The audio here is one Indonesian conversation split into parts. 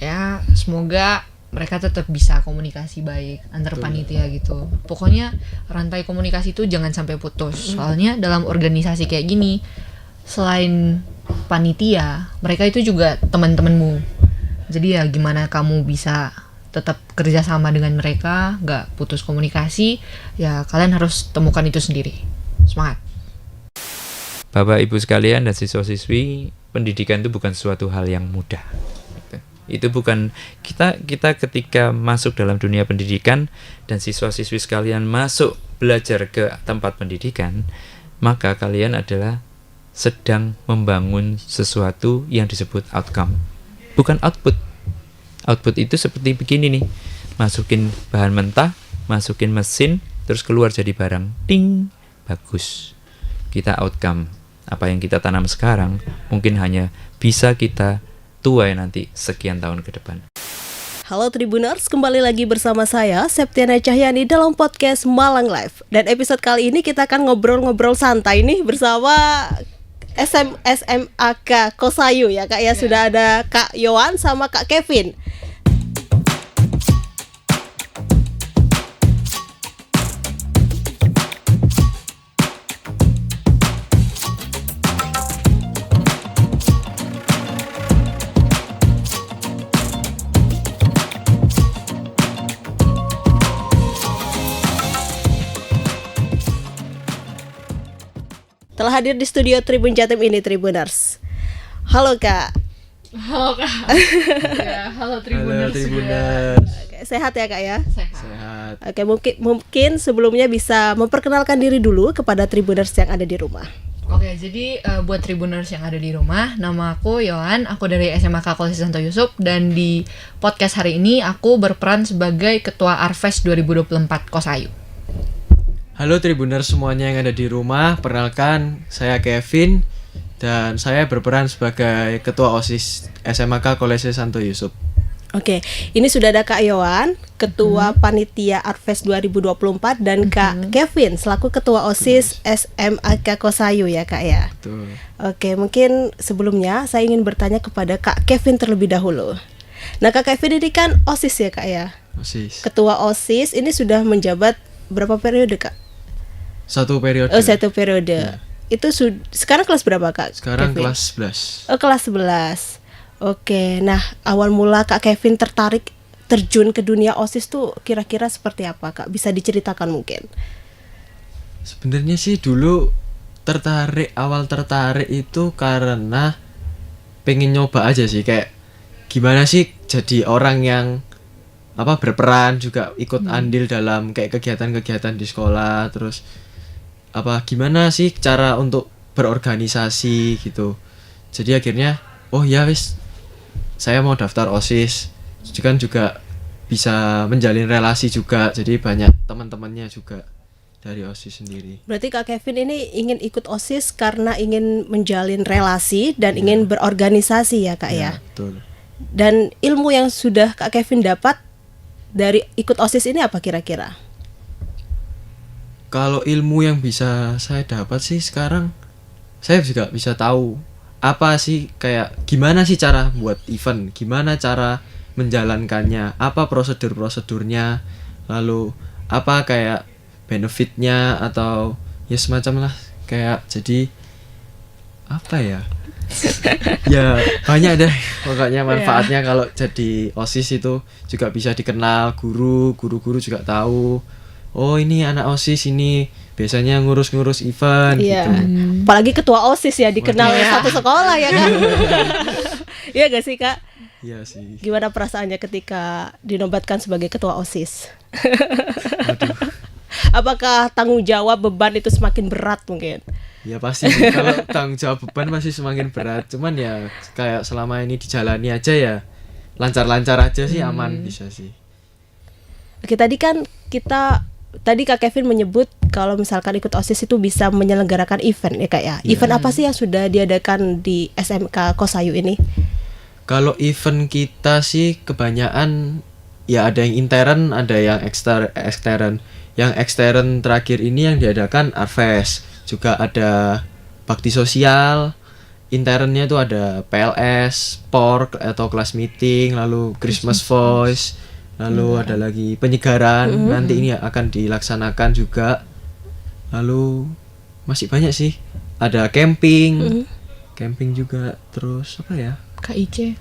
ya semoga mereka tetap bisa komunikasi baik antar panitia gitu. Pokoknya rantai komunikasi itu jangan sampai putus. Soalnya dalam organisasi kayak gini, selain panitia, mereka itu juga teman-temanmu. Jadi ya gimana kamu bisa tetap kerja sama dengan mereka, gak putus komunikasi, ya kalian harus temukan itu sendiri. Semangat. Bapak Ibu sekalian dan siswa-siswi, pendidikan itu bukan suatu hal yang mudah. Itu bukan kita ketika masuk dalam dunia pendidikan dan siswa-siswi sekalian masuk belajar ke tempat pendidikan, maka kalian adalah sedang membangun sesuatu yang disebut outcome, bukan output. Output itu seperti begini nih, masukin bahan mentah, masukin mesin, terus keluar jadi barang, ting, bagus. Kita outcome, apa yang kita tanam sekarang mungkin hanya bisa kita tuai nanti sekian tahun ke depan. Halo Tribuners, kembali lagi bersama saya Septiana Cahyani dalam podcast Malang Live. Dan episode kali ini kita akan ngobrol-ngobrol santai nih bersama SMAK Kosayu ya Kak ya. Sudah ada Kak Yohan sama Kak Kevin. Telah hadir di studio Tribun Jatim ini Tribuners. Halo Kak. Halo Kak. Ya, halo Tribuners. Oke, sehat ya Kak ya? Sehat. Oke, mungkin sebelumnya bisa memperkenalkan diri dulu kepada Tribuners yang ada di rumah. Oke, jadi buat Tribuners yang ada di rumah, nama aku Yohan, aku dari SMAK Kolese Santo Yusuf, dan di podcast hari ini aku berperan sebagai Ketua Arfes 2024 Kosayu. Halo Tribuners semuanya yang ada di rumah, perkenalkan saya Kevin dan saya berperan sebagai Ketua OSIS SMAK Kolese Santo Yusuf. Oke, ini sudah ada Kak Yohan, Ketua Panitia Arfes 2024 dan Kak Kevin selaku Ketua OSIS SMAK Kosayu ya Kak ya. Betul. Oke, mungkin sebelumnya saya ingin bertanya kepada Kak Kevin terlebih dahulu. Nah Kak Kevin ini kan OSIS ya Kak ya. OSIS. Ketua OSIS ini sudah menjabat berapa periode Kak? Satu periode. Oh, satu periode. Itu sekarang kelas berapa Kak? Sekarang Kevin? kelas 11. Oh, kelas 11. Oke, nah awal mula Kak Kevin tertarik terjun ke dunia OSIS tuh kira-kira seperti apa Kak? Bisa diceritakan mungkin? Sebenarnya sih dulu awal tertarik itu karena pengen nyoba aja sih, kayak gimana sih jadi orang yang berperan juga ikut andil dalam kayak kegiatan-kegiatan di sekolah, terus gimana sih cara untuk berorganisasi gitu. Jadi akhirnya saya mau daftar OSIS. Jadi kan juga bisa menjalin relasi juga, jadi banyak teman-temannya juga dari OSIS sendiri. Berarti Kak Kevin ini ingin ikut OSIS karena ingin menjalin relasi dan ingin berorganisasi ya Kak ya? Betul. Dan ilmu yang sudah Kak Kevin dapat dari ikut OSIS ini apa kira-kira? Kalau ilmu yang bisa saya dapat sih sekarang, saya juga bisa tahu apa sih, kayak gimana sih cara buat event, gimana cara menjalankannya, apa prosedur-prosedurnya, lalu apa kayak benefitnya atau ya semacam lah, kayak jadi ya banyak deh pokoknya manfaatnya. Kalau jadi OSIS itu juga bisa dikenal guru juga tahu, oh ini anak OSIS ini biasanya ngurus event gitu. Apalagi ketua OSIS ya, dikenal satu sekolah ya kan. Iya gak sih Kak? Iya sih. Gimana perasaannya ketika dinobatkan sebagai ketua OSIS? Aduh. Apakah tanggung jawab beban itu semakin berat mungkin? Ya pasti, kalau tanggung jawab beban pasti semakin berat. Cuman ya kayak selama ini dijalani aja ya lancar-lancar aja sih, aman bisa sih. Oke, tadi Kak Kevin menyebut kalau misalkan ikut OSIS itu bisa menyelenggarakan event ya Kak ya. Event apa sih yang sudah diadakan di SMK Kosayu ini? Kalau event kita sih kebanyakan ya ada yang intern, ada yang ekstern. Yang ekstern terakhir ini yang diadakan Arfes. Juga ada bakti sosial, internnya itu ada PLS, POR atau kelas meeting, lalu Christmas Voice, lalu ada lagi penyegaran, nanti ini akan dilaksanakan juga. Lalu masih banyak sih, ada camping, camping juga, terus apa ya? KIC.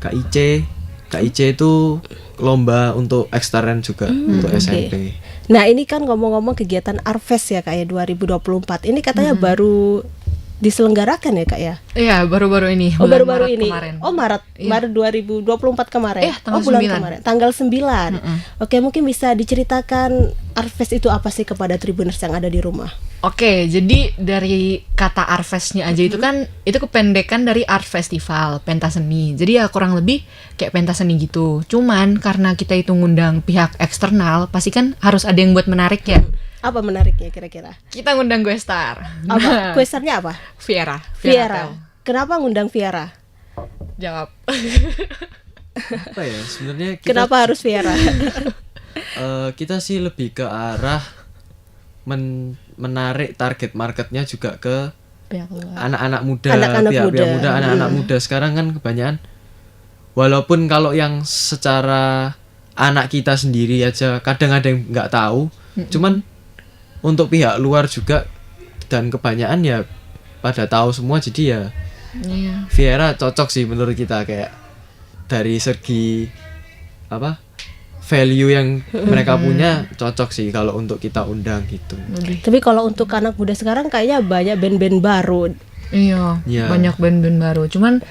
KIC itu lomba untuk ekstern juga untuk SMP. Nah ini kan ngomong-ngomong kegiatan Arfes ya Kak ya 2024. Ini katanya baru diselenggarakan ya Kak ya? Iya, baru-baru ini. Oh bulan baru-baru Maret ini. Kemarin. Oh Maret, Iya. Maret 2024 kemarin. Tanggal bulan 9. kemarin. Tanggal 9. Oke, mungkin bisa diceritakan Arfes itu apa sih kepada Tribuners yang ada di rumah? Oke, jadi dari kata Arfesnya aja itu kan itu kependekan dari Art Festival, pentas seni. Jadi ya kurang lebih kayak pentas seni gitu. Cuman karena kita itu ngundang pihak eksternal, pasti kan harus ada yang buat menarik ya. Apa menariknya kira-kira? Kita ngundang gue star. Apa? Kuesternya apa? Viera. Viera. Kenapa ngundang Viera? Jawab. Apa ya? Sebenarnya kita Kenapa harus Viera? kita sih lebih ke arah menarik target marketnya juga ke Pihak luar. anak-anak muda, Anak-anak pihak-pihak muda. muda, anak-anak muda sekarang kan kebanyakan. Walaupun kalau yang secara anak kita sendiri aja kadang ada yang nggak tahu, cuman untuk pihak luar juga dan kebanyakan ya pada tahu semua, jadi ya Iya. Viera cocok sih menurut kita, kayak dari segi apa value yang mereka punya cocok sih kalau untuk kita undang gitu. Lebih. Tapi kalau untuk anak muda sekarang kayaknya banyak band-band baru. Iya, Iya. banyak band-band baru. Cuman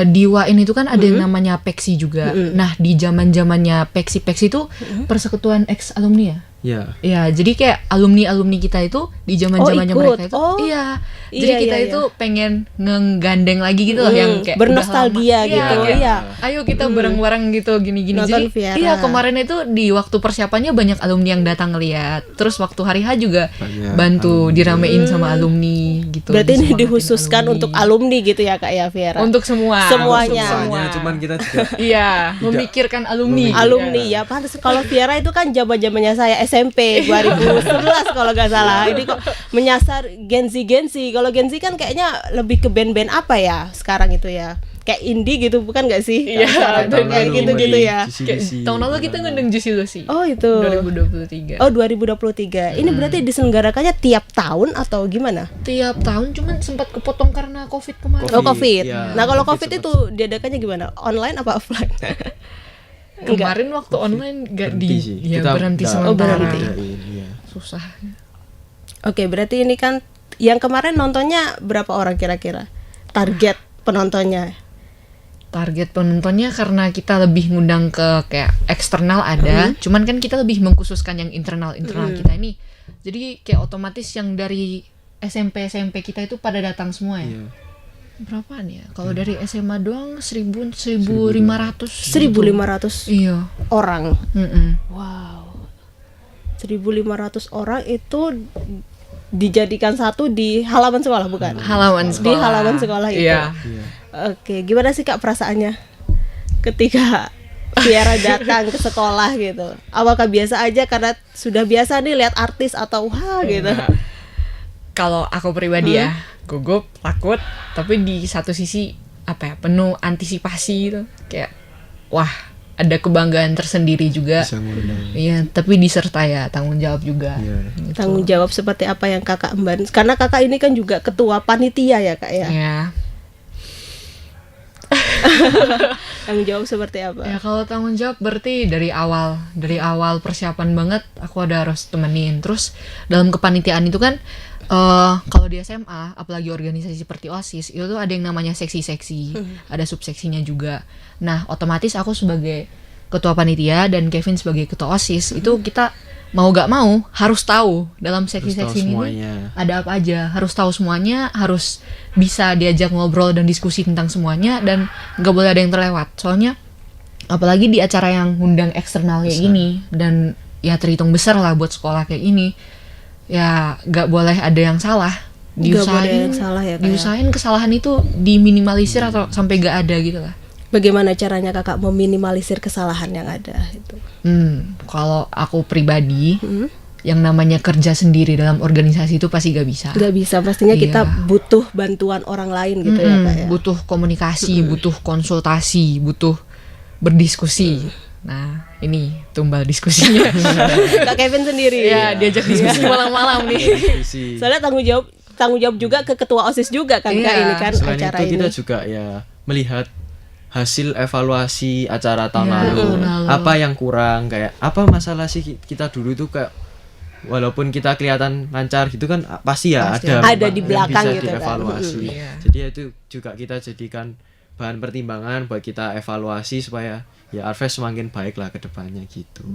di WAIN itu kan ada yang namanya Peksi juga. Nah, di zaman-zamannya Peksi itu persekutuan ex alumni ya. Ya. Ya, jadi kayak alumni kita itu di zaman-zamannya ikut. mereka itu, Oh. iya. Iya, Jadi kita iya, itu pengen ngenggandeng lagi gitu loh, yang kayak bernostalgia udah lama. gitu. Iya, kayak, Iya. ayo kita bareng-bareng gitu, gini-gini. Nonton Jadi, Viera. iya kemarin itu di waktu persiapannya banyak alumni yang datang ngeliat. Terus waktu hari H juga Banyak bantu diramein sama alumni gitu. Berarti ini disemangatin dikhususkan untuk alumni gitu ya Kak ya Viera. Untuk semua. Semuanya. Soalnya cuman kita juga Iya, memikirkan alumni. Alumni ya, pantas. Kalau Viera itu kan zaman-zamannya saya SMP 2011 kalau nggak salah. Ini kok menyasar Gen Z. Kalau Gen Z kan kayaknya lebih ke band-band apa ya sekarang itu ya? Kayak indie gitu bukan nggak sih? Iya, Kalau sekarang tuh band kayak indie. gitu-gitu ya. Kayak tahun lalu kita ngundang Juicy Lucy. Oh itu. 2023. Oh 2023. Ini berarti diselenggarakannya tiap tahun atau gimana? Tiap tahun cuman sempat kepotong karena Covid kemarin. Oh COVID. Iya, Nah kalau COVID COVID itu diadakannya gimana? Online apa offline? Kemarin waktu online gak berhenti sih. ya Kita berhenti nggak- sementara. berhenti. Iya. Susah. Oke, berarti ini kan yang kemarin nontonnya berapa orang kira-kira? Target penontonnya. Target penontonnya karena kita lebih ngundang ke kayak eksternal ada, cuman kan kita lebih mengkhususkan yang internal kita ini. Jadi kayak otomatis yang dari SMP kita itu pada datang semua ya. Iya. Berapaan ya? Kalau dari SMA doang 1.500. 1.500 Iya. orang. Mm-mm. Wow. 1.500 orang itu dijadikan satu di halaman sekolah bukan? Halaman sekolah. Di halaman sekolah itu. Iya. Iya. Oke, gimana sih Kak perasaannya ketika Viera datang ke sekolah gitu? Apakah biasa aja karena sudah biasa nih lihat artis atau wah gitu? Kalau aku pribadi ya, gugup, takut, tapi di satu sisi apa ya, penuh antisipasi gitu. Kayak wah, ada kebanggaan tersendiri juga. Bisa ngundang. Iya, tapi disertai ya tanggung jawab juga. Iya. Gitu. Tanggung jawab seperti apa yang Kakak emban? Karena Kakak ini kan juga ketua panitia ya Kak ya. Ya. Tanggung jawab seperti apa? Ya kalau tanggung jawab berarti dari awal persiapan banget aku ada harus temenin. Terus dalam kepanitiaan itu kan kalau di SMA apalagi organisasi seperti OSIS itu tuh ada yang namanya seksi-seksi, ada subseksinya juga. Nah, otomatis aku sebagai ketua panitia dan Kevin sebagai ketua OSIS itu kita mau gak mau harus tahu dalam seksi-seksi ini semuanya. ada apa aja, harus tahu semuanya, harus bisa diajak ngobrol dan diskusi tentang semuanya dan nggak boleh ada yang terlewat. Soalnya apalagi di acara yang ngundang eksternal kayak gini dan ya terhitung besar lah buat sekolah kayak ini, ya nggak boleh ada yang salah. Nggak boleh ada yang salah ya, Kak, ya? Diusahain kesalahan itu diminimalisir atau sampai nggak ada gitu lah. Bagaimana caranya Kakak meminimalisir kesalahan yang ada itu? Kalau aku pribadi yang namanya kerja sendiri dalam organisasi itu pasti gak bisa. Nggak bisa, pastinya kita Iya. butuh bantuan orang lain gitu ya Kak ya. Butuh komunikasi, butuh konsultasi, butuh berdiskusi. Nah, ini tumbal diskusinya. Kak Kevin sendiri. Ya, diajak diskusi malam-malam nih. Diskusi. Soalnya tanggung jawab juga ke ketua OSIS juga kan Kak Iya. ini kan Selain acara itu ini. kita juga ya melihat hasil evaluasi acara tahun Iya, lalu. tahun lalu. Apa yang kurang, kayak apa masalah sih kita dulu itu kayak walaupun kita kelihatan lancar gitu kan pasti ya Pasti ada di yang belakang bisa gitu kan. dievaluasi. Iya. Jadi itu juga kita jadikan bahan pertimbangan buat kita evaluasi supaya ya Arves semakin baik lah ke depannya gitu.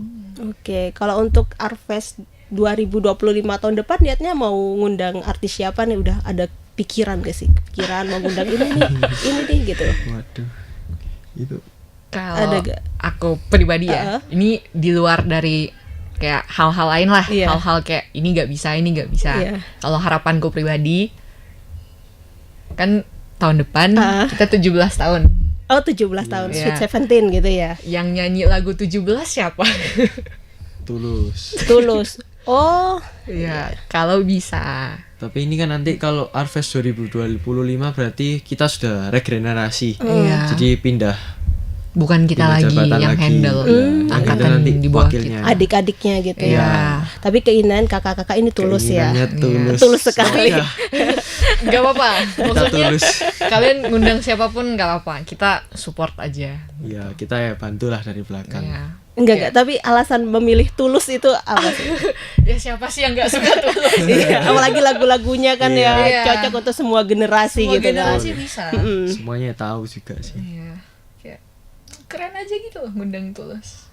Oke, kalau untuk Arves 2025 tahun depan niatnya mau ngundang artis siapa nih? Udah ada pikiran gak sih? Pikiran mau ngundang ini nih gitu. Waduh. Itu Kalau Ada gak? aku pribadi ya, ini di luar dari kayak hal-hal lain lah, Iya. hal-hal kayak ini nggak bisa, ini nggak bisa. Iya. Kalau harapanku pribadi, kan tahun depan kita 17 tahun. Oh 17 tahun, Iya. Sweet 17 gitu ya. Yang nyanyi lagu 17 siapa? tulus. Tulus. Oh, Ya, kalau bisa. Tapi ini kan nanti kalau Arves 2025 berarti kita sudah regenerasi. Iya. Jadi pindah Bukan kita pindah lagi jabatan yang lagi. handle Iya, yang angkatan handle nanti di bawah wakilnya. kita. adik-adiknya gitu Iya. ya. Tapi keinginan kakak-kakak ini tulus ya. Keinginannya tulus. Tulus sekali. Semoga Gak apa-apa. kita Maksudnya tulus. kalian ngundang siapapun gak apa-apa. Kita support aja. Ya kita ya bantulah dari belakang. Ya. Enggak, tapi alasan memilih tulus itu apa sih? Ya siapa sih yang gak suka tulus? Iya, apalagi lagu-lagunya kan ya Iya. cocok untuk semua generasi Semua gitu generasi kan. bisa. Semuanya tahu juga sih. Iya. Kayak keren aja gitu loh ngundang tulus.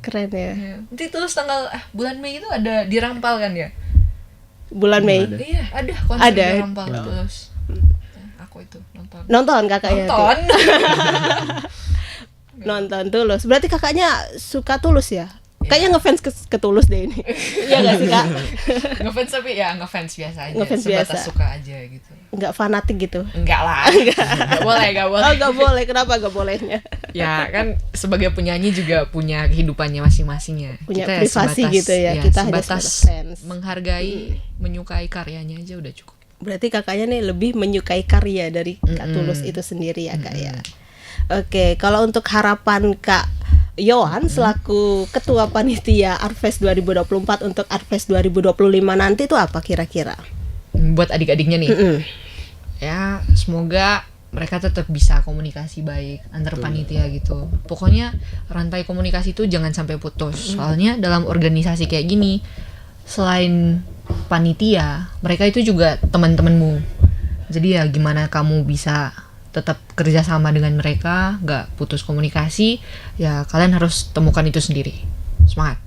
Keren ya. Ya. Nanti tulus tanggal bulan Mei itu ada di Rampal kan ya? Bulan Mei. Ada. Iya, ada konser Ada. di Rampal tulus. Aku itu nonton. Nonton kakaknya tuh. Nonton. Nonton tulus. Berarti kakaknya suka tulus ya? Kayaknya ngefans ke tulus deh ini. Iya gak sih kak? Ngefans tapi ya ngefans biasa aja. Ngefans Sebatas biasa. suka aja gitu. Nggak fanatik gitu? Enggak lah. Enggak boleh, enggak boleh. Oh gak boleh. Kenapa gak bolehnya? Ya kan sebagai penyanyi juga punya kehidupannya masing-masing ya. Punya Kita privasi gitu ya, kita hanya sebatas sebatas fans. menghargai, menyukai karyanya aja udah cukup. Berarti kakaknya nih lebih menyukai karya dari Kak Tulus itu sendiri ya kak ya. Oke, kalau untuk harapan Kak Yohan selaku Ketua Panitia Arves 2024 untuk Arves 2025 nanti itu apa kira-kira? Buat adik-adiknya nih. Ya, semoga mereka tetap bisa komunikasi baik antar panitia gitu. Pokoknya rantai komunikasi itu jangan sampai putus. Soalnya dalam organisasi kayak gini, selain panitia, mereka itu juga teman-temanmu. Jadi ya gimana kamu bisa tetap kerja sama dengan mereka, nggak putus komunikasi, ya kalian harus temukan itu sendiri. Semangat.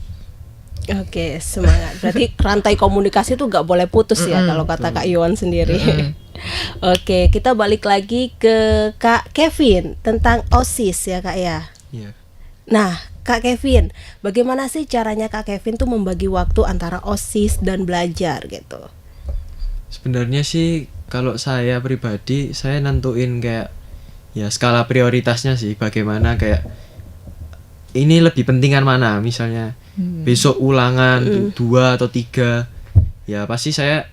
Oke, semangat. Berarti rantai komunikasi tuh gak boleh putus ya kalau kata Kak Yohan sendiri. Oke, kita balik lagi ke Kak Kevin tentang OSIS ya Kak ya. Iya. Nah, Kak Kevin, bagaimana sih caranya Kak Kevin tuh membagi waktu antara OSIS dan belajar gitu? Sebenarnya sih kalau saya pribadi saya nentuin kayak ya skala prioritasnya sih, bagaimana kayak ini lebih pentingan mana, misalnya besok ulangan 2 atau 3 ya pasti saya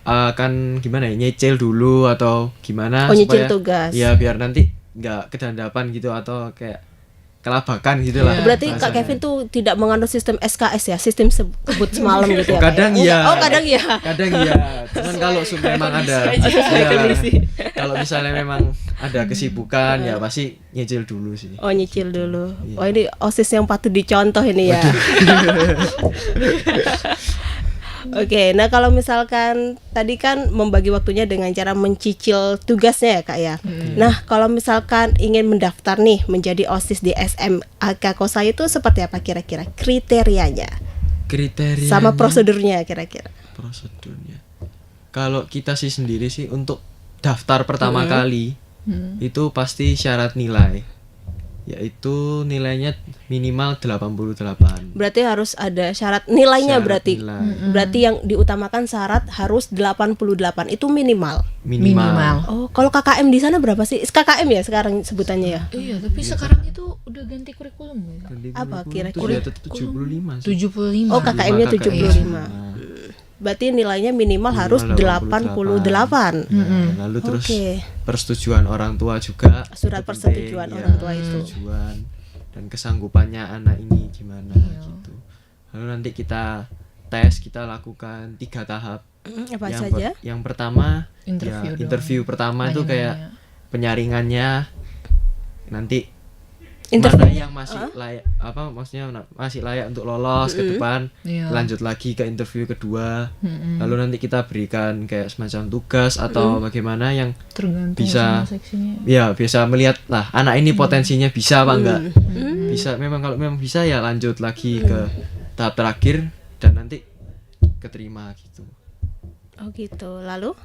akan gimana ya, nyicil dulu atau gimana Oh, nyicil supaya tugas. ya biar nanti nggak kedandapan gitu atau kayak kelabakan gitu lah. Berarti Kak bahasanya. Kevin tuh tidak menganut sistem SKS ya, sistem sebut semalam gitu ya. Kak, Kadang ya? iya. Oh, kadang ya. Kadang iya, cuman kalau memang ada kalau misalnya memang ada kesibukan ya pasti nyicil dulu sih. Oh, nyicil dulu. Oh, ini OSIS yang patut dicontoh ini ya. Oke, nah kalau misalkan tadi kan membagi waktunya dengan cara mencicil tugasnya ya Kak ya. Nah, kalau misalkan ingin mendaftar nih menjadi OSIS di SMAK Kosa itu seperti apa kira-kira kriterianya? Kriteria Sama prosedurnya kira-kira. prosedurnya. Kalau kita sih sendiri sih untuk daftar pertama kali itu pasti syarat nilai. yaitu nilainya minimal 88. Berarti harus ada syarat nilainya Syarat berarti. nilai. Berarti yang diutamakan syarat harus 88 itu minimal. Minimal. Oh, kalau KKM di sana berapa sih? KKM ya sekarang sebutannya ya? Iya, tapi sekarang itu udah ganti kurikulum ya. Apa kira-kira? Itu dia tetap 75 sih. 75. Oh, KKM-nya 75. Nah, Berarti nilainya minimal harus 88. Nah, lalu terus Oke. persetujuan orang tua juga. Surat itu persetujuan penting, orang ya, tua itu. persetujuan dan kesanggupannya anak ini gimana gitu. Lalu nanti kita tes, kita lakukan 3 tahap. Apa yang saja? yang pertama Interview dong. interview pertama itu kayak penyaringannya, nanti Interview mana yang masih layak, apa maksudnya masih layak untuk lolos ke depan, Iya. lanjut lagi ke interview kedua. Lalu nanti kita berikan kayak semacam tugas atau bagaimana yang tergantung bisa sama seksinya. ya bisa melihat lah anak ini potensinya bisa apa enggak. Bisa, memang kalau memang bisa ya lanjut lagi ke tahap terakhir dan nanti keterima gitu. Oh gitu. Lalu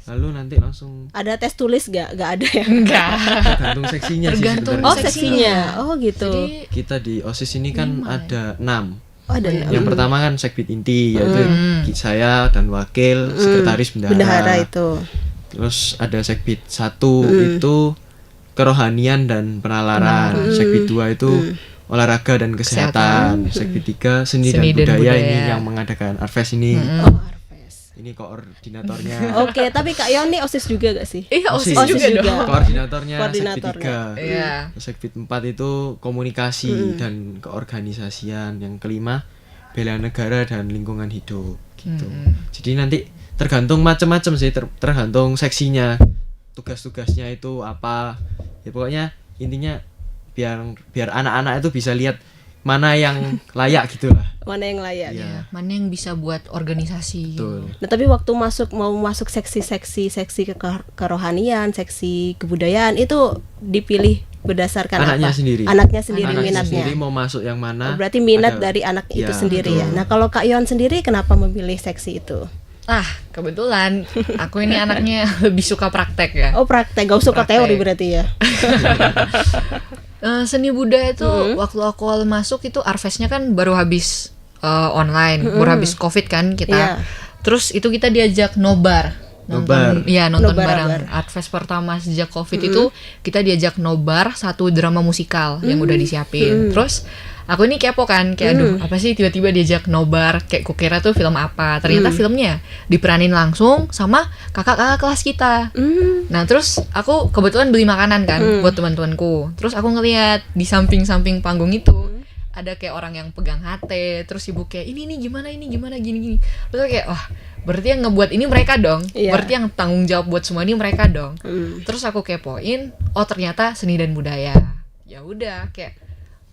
Lalu nanti langsung ada tes tulis gak? Gak ada ya? Enggak. tergantung seksinya sih Tergantung. sebenarnya. Oh seksinya. Oh gitu. Jadi Kita di OSIS ini kan ada 6. Oh ada. Yang pertama kan sekbid inti, yaitu saya dan wakil sekretaris bendahara. Bendahara itu. Terus ada sekbid 1 itu kerohanian dan penalaran. Sekbid 2 itu olahraga dan kesehatan. Sekbid 3 seni, Seni dan dan budaya, budaya. ini yang mengadakan Arves ini. Oh Arves. Ini koordinatornya. Oke, tapi Kak Yon nih OSIS juga gak sih? iya, OSIS OSIS juga juga. dong. Koordinatornya Koordinatornya. sekbid 3. Iya. Sekbid 4 itu komunikasi dan keorganisasian. Yang kelima bela negara dan lingkungan hidup gitu. Jadi nanti tergantung macam-macam sih, tergantung seksinya. Tugas-tugasnya itu apa. Ya pokoknya intinya biar anak-anak itu bisa lihat mana yang layak gitulah. Mana yang layak? Iya. Mana yang bisa buat organisasi. Betul. Nah, tapi waktu mau masuk seksi kerohanian, seksi kebudayaan itu dipilih berdasarkan Anaknya apa? sendiri. Anaknya sendiri Anaknya minatnya. sendiri mau masuk yang mana. Oh, berarti minat ada- dari anak itu Ya, sendiri betul. ya. Nah, kalau Kak Yon sendiri kenapa memilih seksi itu? Ah, kebetulan aku ini anaknya lebih suka praktek ya. Oh, praktek, gak usah ke Praktek. teori berarti ya. Seni budaya itu waktu aku awal masuk itu Arvesnya kan baru habis online, baru habis Covid kan kita. Iya. Terus itu kita diajak nobar. Nobar. Iya, nonton Nobar, bareng. nobar. Artfest pertama sejak Covid itu kita diajak nobar satu drama musikal yang udah disiapin. Terus aku ini kepo kan, kayak aduh apa sih tiba-tiba diajak nobar, kayak kukira tuh film apa. Ternyata filmnya diperanin langsung sama kakak-kakak kelas kita. Nah terus aku kebetulan beli makanan kan buat teman-temanku. Terus aku ngeliat di samping-samping panggung itu ada kayak orang yang pegang HT, terus ibu kayak ini gimana gini. Terus aku kayak wah berarti yang ngebuat ini mereka dong. Iya. Berarti yang tanggung jawab buat semua ini mereka dong. Terus aku kepoin, oh ternyata seni dan budaya. Ya udah kayak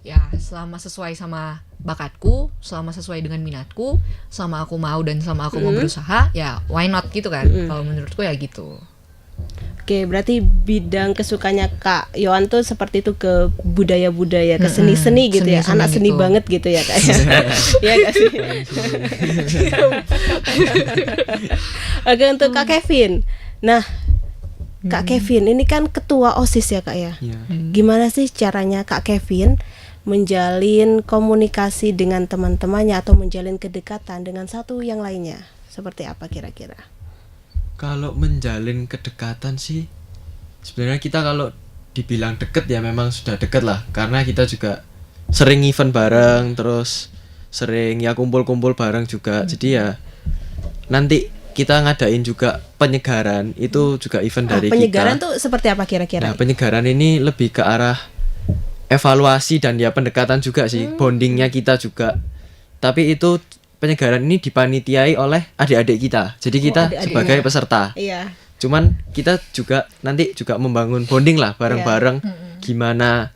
ya selama sesuai sama bakatku, selama sesuai dengan minatku, selama aku mau dan selama aku mau berusaha, ya why not gitu kan. Kalau menurutku ya gitu. Oke, berarti bidang kesukanya Kak Yohan tuh seperti itu ke budaya-budaya, ke seni-seni gitu ya. Seni-seni Anak seni gitu. banget gitu ya Kak ya. Iya gak sih? Oke, untuk Kak Kevin. Nah, Kak Kevin ini kan ketua OSIS ya Kak ya. Iya. Gimana sih caranya Kak Kevin menjalin komunikasi dengan teman-temannya atau menjalin kedekatan dengan satu yang lainnya? Seperti apa kira-kira? Kalau menjalin kedekatan sih sebenarnya kita kalau dibilang deket ya memang sudah deket lah, karena kita juga sering event bareng, terus sering ya kumpul-kumpul bareng juga. Jadi ya nanti kita ngadain juga penyegaran, itu juga event dari Penyegaran kita. tuh seperti apa kira-kira? Nah, penyegaran ini lebih ke arah evaluasi dan ya pendekatan juga sih, bondingnya kita juga. Tapi itu penyegaran ini dipanitiai oleh adik-adik kita. Jadi kita adik-adiknya. sebagai peserta. Iya. Cuman kita juga nanti juga membangun bonding lah bareng-bareng. Gimana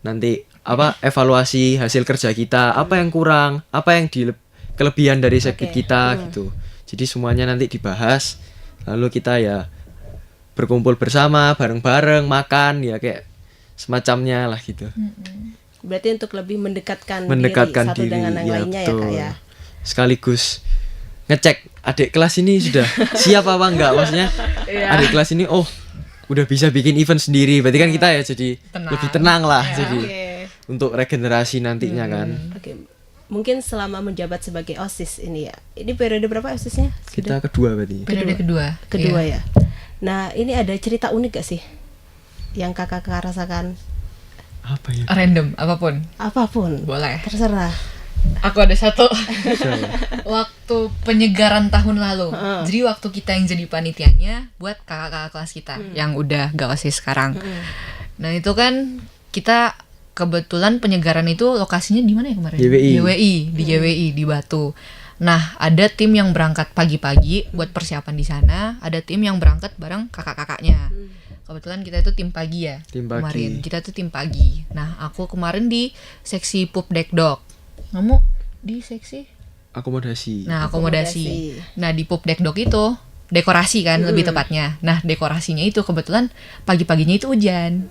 nanti apa evaluasi hasil kerja kita, apa yang kurang, apa yang kelebihan dari sekbid kita gitu. Jadi semuanya nanti dibahas. Lalu kita ya berkumpul bersama, bareng-bareng makan ya kayak semacamnya lah gitu. Berarti untuk lebih mendekatkan Mendekatkan diri satu diri, dengan yang ya, lainnya betul. ya Kak ya. Sekaligus ngecek adik kelas ini sudah siap apa enggak, maksudnya adik kelas ini udah bisa bikin event sendiri, berarti kan kita ya jadi Tenang. lebih tenang lah, Ya. jadi Oke. untuk regenerasi nantinya kan. Oke. Mungkin selama menjabat sebagai OSIS ini ya. Ini periode berapa OSISnya? Kita kedua berarti. Periode kedua. Kedua Iya. ya. Nah, ini ada cerita unik gak sih yang kakak rasakan? Apa ya? Random, apapun. Apapun. Boleh. Terserah. Aku ada satu. Waktu penyegaran tahun lalu. Heeh. Jadi waktu kita yang jadi panitianya buat kakak-kakak kelas kita yang udah gak OSIS sekarang. Nah, itu kan kita kebetulan penyegaran itu lokasinya di mana ya kemarin? YWI. Di YWI di Batu. Nah, ada tim yang berangkat pagi-pagi buat persiapan di sana, ada tim yang berangkat bareng kakak-kakaknya. Kebetulan kita itu tim pagi ya. Tim pagi. Kemarin kita tuh tim pagi. Nah, aku kemarin di seksi Pup Dekdok. Kamu di seksi? Akomodasi. Nah, akomodasi. Akomodasi. Nah, di Pup Dekdok itu dekorasi kan lebih tepatnya. Nah, dekorasinya itu kebetulan pagi-paginya itu hujan.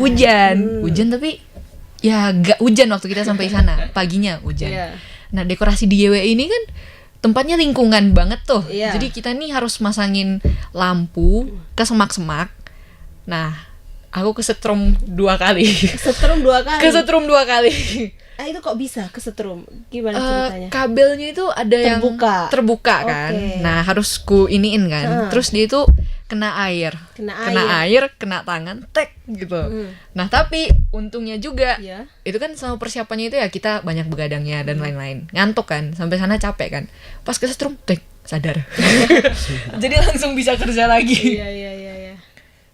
Hujan tapi ya gak hujan waktu kita sampai sana. Paginya hujan. Iya. Nah, dekorasi di YWI ini kan tempatnya lingkungan banget tuh. Iya. Jadi kita nih harus masangin lampu ke semak-semak. Nah, aku kesetrum 2 kali. Kesetrum 2 kali. Kesetrum 2 kali. Itu kok bisa kesetrum? Gimana ceritanya? Kabelnya itu ada yang Terbuka. terbuka kan. Oke. Nah, harus ku iniin kan. Terus dia itu kena air. Kena tangan, tek gitu. Nah, tapi untungnya juga Iya. itu kan selama persiapannya itu ya kita banyak begadangnya dan lain-lain. Ngantuk kan, sampai sana capek kan. Pas kesetrum, tek, sadar. Jadi langsung bisa kerja lagi. Iya.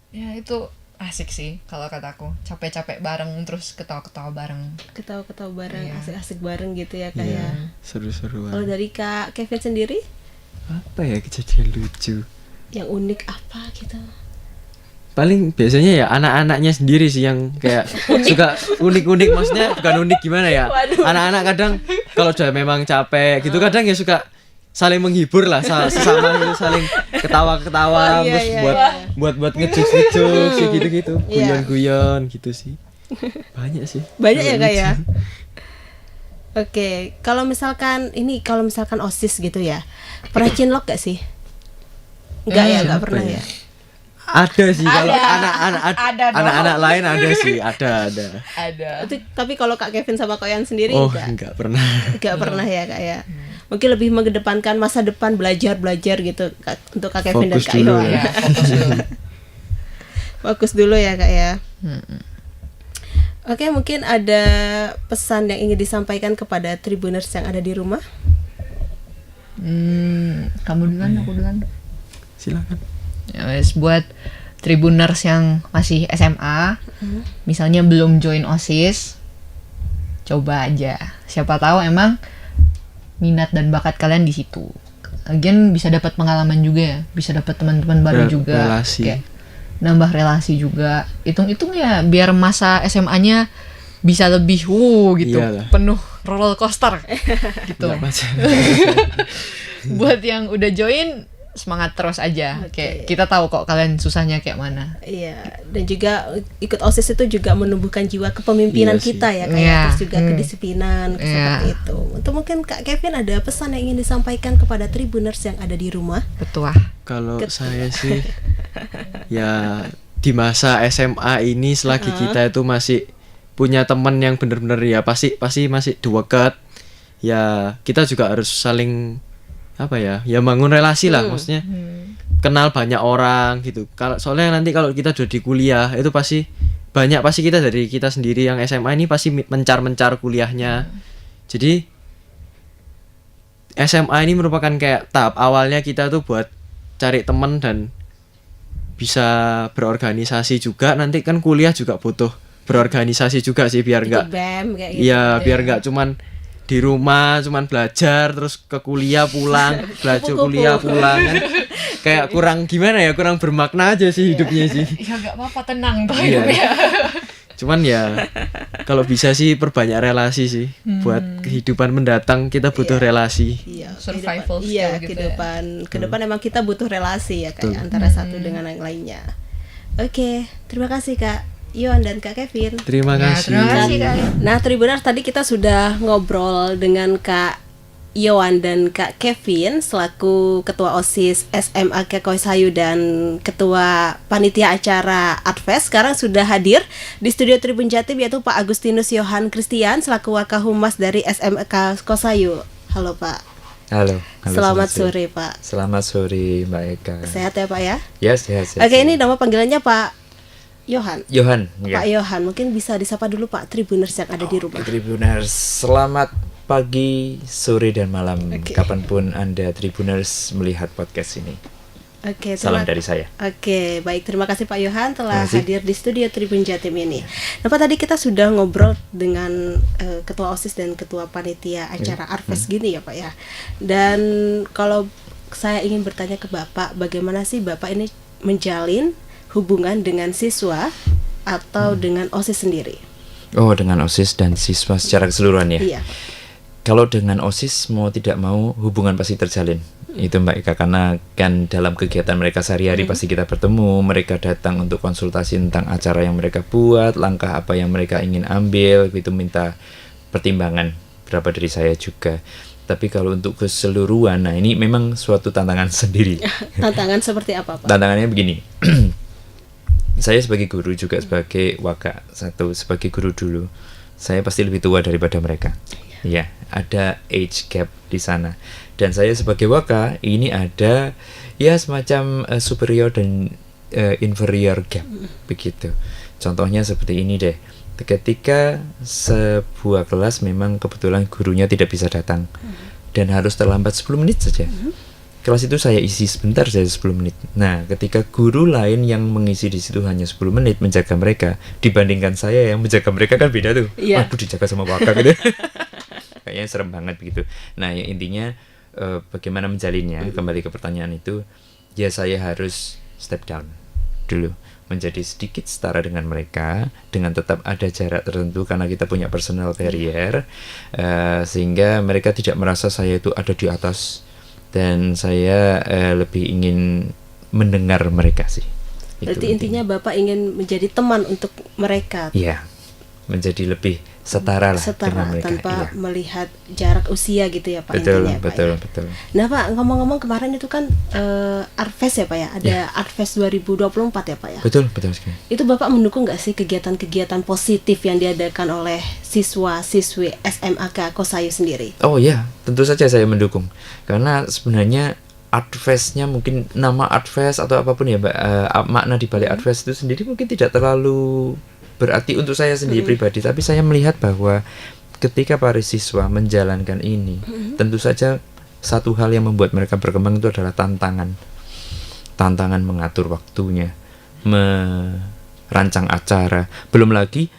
Ya, itu asik sih kalau kataku. Capek-capek bareng terus ketawa-ketawa bareng. Ketawa-ketawa bareng, Iya. asik-asik bareng gitu ya Iya, kayak. seru-seruan. Kalau dari Kak Kevin sendiri Apa ya kejadian lucu? yang unik apa gitu? Paling biasanya ya anak-anaknya sendiri sih yang kayak suka unik-unik, maksudnya bukan unik gimana ya. Anak-anak kadang kalau udah memang capek gitu kadang ya suka saling menghibur lah sesama gitu, saling ketawa-ketawa Oh, iya, terus iya, buat ngejokes sih gitu-gitu, Iya. guyon-guyon gitu sih. Banyak sih. Banyak ya Kak ya? Oke, kalau misalkan OSIS gitu ya, pernah cinlok gak sih? Enggak ya, enggak Siapa pernah ya? ya. Ada sih kalau Ada dong. anak-anak lain ada sih, ada. Ada. Tapi kalau Kak Kevin sama Kak Yan sendiri Oh, enggak? enggak pernah. Enggak pernah ya Kak ya. Mungkin lebih mengedepankan masa depan belajar gitu untuk Kak Kevin dan Fokus Kak dulu Iwan. Ya, fokus dulu. Fokus dulu ya Kak ya. Oke, mungkin ada pesan yang ingin disampaikan kepada Tribuners yang ada di rumah. Kamu duluan, aku duluan. Silakan. Ya, wes, buat Tribuners yang masih SMA, misalnya belum join OSIS, coba aja. Siapa tahu emang minat dan bakat kalian di situ. Lagian bisa dapat pengalaman juga ya, bisa dapat teman-teman baru juga. Relasi. Kayak nambah relasi juga. Hitung-hitung ya biar masa SMA-nya bisa lebih gitu, Iyalah. penuh roller coaster gitu. Enggak pacaran. Buat yang udah join, semangat terus aja. Oke. Kayak kita tahu kok kalian susahnya kayak mana. Iya, dan juga ikut OSIS itu juga menumbuhkan jiwa kepemimpinan Iya sih. kita ya kayak Iya. terus juga kedisiplinan Iya. seperti itu. Untuk mungkin Kak Kevin ada pesan yang ingin disampaikan kepada Tribuners yang ada di rumah. Betul. Kalau saya sih ya di masa SMA ini selagi kita itu masih punya teman yang benar-benar ya pasti masih dekat. Ya kita juga harus saling apa ya bangun relasi lah, maksudnya kenal banyak orang gitu. Kalau soalnya nanti kalau kita udah di kuliah itu pasti kita dari kita sendiri yang SMA ini pasti mencar kuliahnya. Jadi SMA ini merupakan kayak tahap awalnya kita tuh buat cari teman dan bisa berorganisasi juga. Nanti kan kuliah juga butuh berorganisasi juga sih biar enggak Ikut BEM kayak gitu. iya biar enggak cuman di rumah cuman belajar terus ke kuliah pulang belajar kuliah pulang kan kayak kurang gimana ya, kurang bermakna aja sih hidupnya sih. Ya gak apa-apa, tenang toh Iya. hidupnya. Cuman ya kalau bisa sih perbanyak relasi sih buat kehidupan mendatang kita butuh relasi. Iya, Survival kehidupan- iya, skill gitu ya. kehidupan emang kita butuh relasi ya kayak Betul. antara satu dengan yang lainnya. Oke, terima kasih Kak Iwan dan Kak Kevin. Terima Ya, kasih. terima kasih, Kak. Nah, Tribuners tadi kita sudah ngobrol dengan Kak Yohan dan Kak Kevin selaku Ketua OSIS SMAK Kosayu dan Ketua Panitia Acara Artfest sekarang sudah hadir di studio Tribun Jatim, yaitu Pak Agustinus Yohan Christian selaku Wakahumas dari SMAK Kosayu. Halo Pak. Halo. Selamat sore Pak. Selamat sore Mbak Eka. Sehat ya Pak ya? Ya, sehat. Oke, ini nama panggilannya Pak Yohan. Yohan, ya. Pak Yohan, mungkin bisa disapa dulu Pak Tribuners yang ada di rumah. Tribuners, selamat pagi, sore, dan malam. Oke. Kapanpun Anda Tribuners melihat podcast ini. Oke, Salam dari saya. Oke, baik, terima kasih Pak Yohan telah Terima kasih. hadir di studio Tribun Jatim ini. Nah, Pak, tadi kita sudah ngobrol dengan Ketua OSIS dan Ketua Panitia acara Artfest gini ya Pak ya. Dan kalau saya ingin bertanya ke Bapak, bagaimana sih Bapak ini menjalin hubungan dengan siswa atau dengan OSIS sendiri? Oh, dengan OSIS dan siswa secara keseluruhan ya? Iya. Kalau dengan OSIS mau tidak mau hubungan pasti terjalin. Itu Mbak Eka, karena kan dalam kegiatan mereka sehari-hari pasti kita bertemu, mereka datang untuk konsultasi tentang acara yang mereka buat, langkah apa yang mereka ingin ambil, itu minta pertimbangan berapa dari saya juga. Tapi kalau untuk keseluruhan, nah ini memang suatu tantangan sendiri. Tantangan seperti apa Pak? Tantangannya begini. Saya sebagai guru juga sebagai waka sebagai guru dulu, saya pasti lebih tua daripada mereka. Ya, ada age gap di sana. Dan saya sebagai waka ini ada ya semacam superior dan inferior gap begitu. Contohnya seperti ini deh. Ketika sebuah kelas memang kebetulan gurunya tidak bisa datang dan harus terlambat 10 menit saja. Kelas itu saya isi sebentar saja 10 menit. Nah, ketika guru lain yang mengisi di situ hanya 10 menit menjaga mereka, dibandingkan saya yang menjaga mereka kan beda tuh. Iya. Waduh, dijaga sama waka gitu. Kayaknya serem banget begitu. Nah, yang intinya bagaimana menjalinnya, kembali ke pertanyaan itu, ya saya harus step down dulu, menjadi sedikit setara dengan mereka, dengan tetap ada jarak tertentu karena kita punya personal barrier, sehingga mereka tidak merasa saya itu ada di atas. Dan saya lebih ingin mendengar mereka sih. Berarti intinya Bapak ingin menjadi teman untuk mereka. Iya, menjadi lebih setara lah dengan mereka. Tanpa Iya. melihat jarak usia gitu ya Pak. Betul, intinya, betul, Pak, ya? betul. Nah Pak, ngomong-ngomong kemarin itu kan Artfest ya Pak ya, ada Artfest 2024 ya Pak ya. Betul, betul sekali. Itu Bapak mendukung nggak sih kegiatan-kegiatan positif yang diadakan oleh siswa-siswi SMAK Kosayu sendiri? Oh ya, tentu saja saya mendukung. Karena sebenarnya Artfest-nya mungkin nama Artfest atau apapun ya Mbak, makna di balik Artfest itu sendiri mungkin tidak terlalu berarti untuk saya sendiri pribadi, tapi saya melihat bahwa ketika para siswa menjalankan ini, tentu saja satu hal yang membuat mereka berkembang itu adalah tantangan mengatur waktunya, merancang acara, belum lagi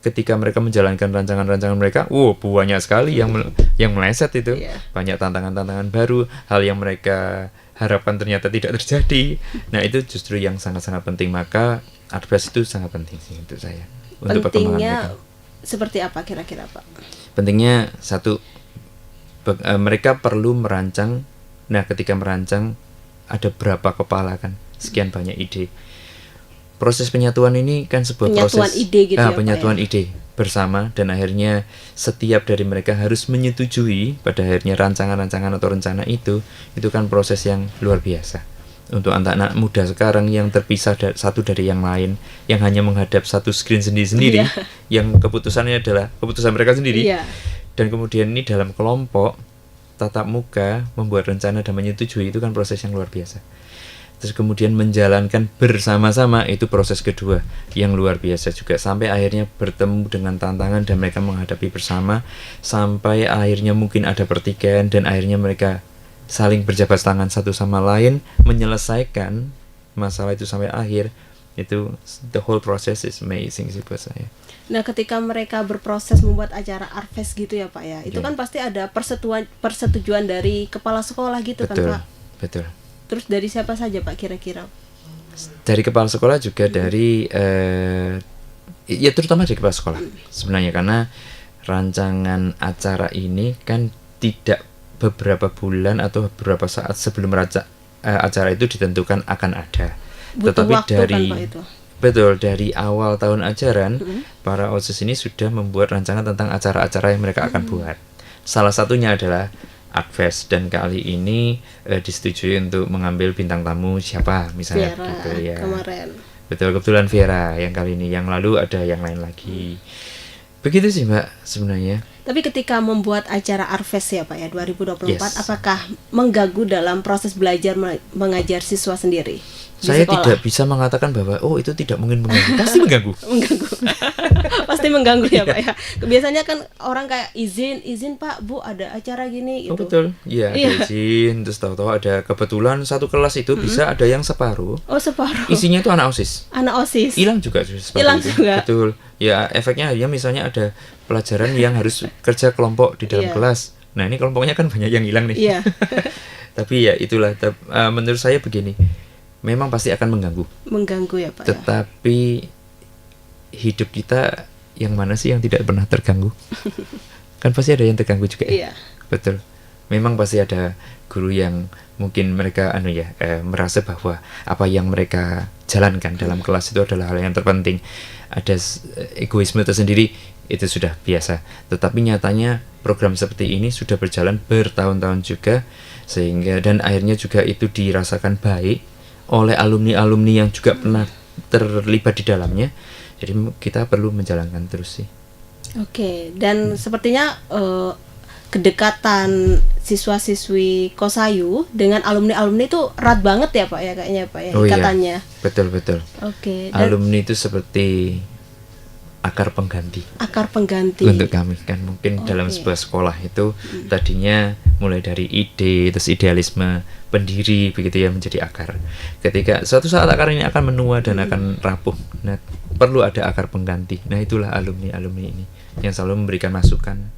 ketika mereka menjalankan rancangan-rancangan mereka, banyak sekali yang meleset itu. Banyak tantangan-tantangan baru, hal yang mereka harapkan ternyata tidak terjadi. Nah, itu justru yang sangat-sangat penting. Maka Artfest itu sangat penting sih untuk saya. Untuk perkembangan Pentingnya mereka. seperti apa kira-kira Pak? Pentingnya satu, mereka perlu merancang. Nah, ketika merancang ada berapa kepala kan, sekian banyak ide. Proses penyatuan ini kan sebuah Penyatuan proses ide gitu ya, Pak, penyatuan ya? ide bersama, dan akhirnya setiap dari mereka harus menyetujui pada akhirnya rancangan-rancangan atau rencana itu kan proses yang luar biasa. Untuk anak-anak muda sekarang yang terpisah satu dari yang lain, yang hanya menghadap satu screen sendiri-sendiri, yang keputusannya adalah keputusan mereka sendiri, dan kemudian ini dalam kelompok tatap muka membuat rencana dan menyetujui, itu kan proses yang luar biasa. Terus kemudian menjalankan bersama-sama, itu proses kedua yang luar biasa juga, sampai akhirnya bertemu dengan tantangan dan mereka menghadapi bersama, sampai akhirnya mungkin ada pertikaian dan akhirnya mereka saling berjabat tangan satu sama lain menyelesaikan masalah itu sampai akhir. Itu the whole process is amazing sih buat saya. Nah, ketika mereka berproses membuat acara Artfest gitu ya Pak ya, itu kan pasti ada persetujuan dari kepala sekolah gitu kan Pak. Betul. Terus dari siapa saja Pak kira-kira? Dari kepala sekolah juga dari ya terutama dari kepala sekolah sebenarnya, karena rancangan acara ini kan tidak beberapa bulan atau beberapa saat sebelum acara itu ditentukan akan ada. Butuh Tetapi waktu dari kan Pak itu? Betul, dari awal tahun ajaran para OSIS ini sudah membuat rancangan tentang acara-acara yang mereka akan buat. Salah satunya adalah Adves, dan kali ini disetujui untuk mengambil bintang tamu siapa misalnya Viera gitu ya. kemarin. Betul, kebetulan Viera yang kali ini, yang lalu ada yang lain lagi. Begitu sih Mbak sebenarnya. Tapi ketika membuat acara Arves ya Pak ya 2024, Yes. apakah mengganggu dalam proses belajar mengajar siswa sendiri di Saya sekolah? tidak bisa mengatakan bahwa oh itu tidak mungkin mengganggu, pasti mengganggu. Mengganggu. Pasti mengganggu ya Pak ya. Biasanya kan orang kayak izin Pak Bu ada acara gini Oh gitu. betul, iya ada Iya. izin, terus tahu-tahu ada kebetulan satu kelas itu bisa ada yang separuh, Oh separuh. isinya itu anak OSIS. Anak OSIS. Hilang juga seperti Hilang itu. juga. Betul. Ya efeknya ya misalnya ada pelajaran yang harus kerja kelompok di dalam Iya. kelas. Nah ini kelompoknya kan banyak yang hilang nih. Iya. Tapi ya itulah. Menurut saya begini, memang pasti akan mengganggu. Mengganggu ya Pak ya. Tetapi hidup kita yang mana sih yang tidak pernah terganggu? Kan pasti ada yang terganggu juga. Iya. Betul. Memang pasti ada guru yang mungkin mereka merasa bahwa apa yang mereka jalankan dalam kelas itu adalah hal yang terpenting. Ada egoisme tersendiri, itu sudah biasa. Tetapi nyatanya program seperti ini sudah berjalan bertahun-tahun juga, sehingga dan akhirnya juga itu dirasakan baik oleh alumni-alumni yang juga pernah terlibat di dalamnya. Jadi kita perlu menjalankan terus sih. Oke, dan sepertinya kedekatan siswa-siswi Kosayu dengan alumni-alumni itu erat banget ya Pak ya kayaknya Pak ya Oh iya. ikatannya. Betul. Oke, dan Alumni itu seperti akar pengganti akar pengganti. untuk kami kan mungkin dalam Oke. sebuah sekolah itu tadinya mulai dari ide terus idealisme pendiri begitu ya menjadi akar. Ketika suatu saat akar ini akan menua dan akan rapuh, nah perlu ada akar pengganti. Nah itulah alumni ini yang selalu memberikan masukan,